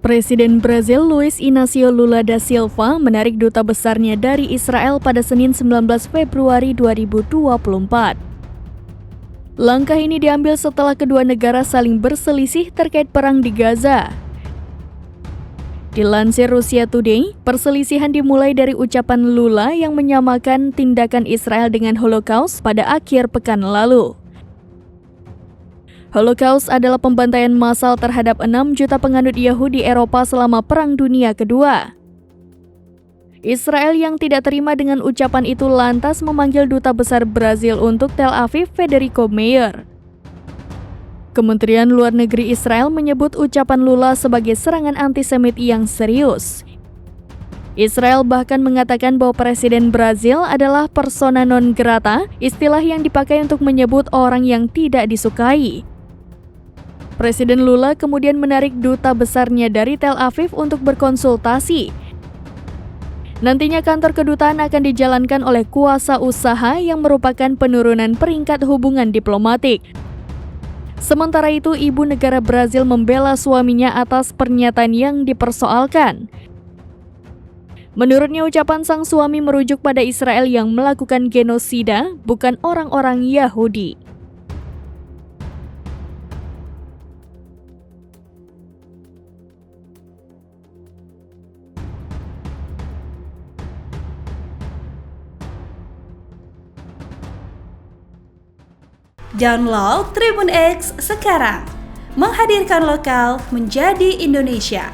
Presiden Brazil Luiz Inácio Lula da Silva menarik duta besarnya dari Israel pada Senin 19 Februari 2024. Langkah ini diambil setelah kedua negara saling berselisih terkait perang di Gaza. Dilansir Russia Today, perselisihan dimulai dari ucapan Lula yang menyamakan tindakan Israel dengan Holocaust pada akhir pekan lalu. Holocaust adalah pembantaian massal terhadap 6 juta penganut Yahudi Eropa selama Perang Dunia Kedua. Israel yang tidak terima dengan ucapan itu lantas memanggil duta besar Brazil untuk Tel Aviv, Federico Meyer. Kementerian Luar Negeri Israel menyebut ucapan Lula sebagai serangan antisemit yang serius. Israel bahkan mengatakan bahwa Presiden Brazil adalah persona non grata, istilah yang dipakai untuk menyebut orang yang tidak disukai. Presiden Lula kemudian menarik duta besarnya dari Tel Aviv untuk berkonsultasi. Nantinya kantor kedutaan akan dijalankan oleh kuasa usaha yang merupakan penurunan peringkat hubungan diplomatik. Sementara itu, ibu negara Brazil membela suaminya atas pernyataan yang dipersoalkan. Menurutnya, ucapan sang suami merujuk pada Israel yang melakukan genosida, bukan orang-orang Yahudi. Download Tribun X sekarang, menghadirkan lokal menjadi Indonesia.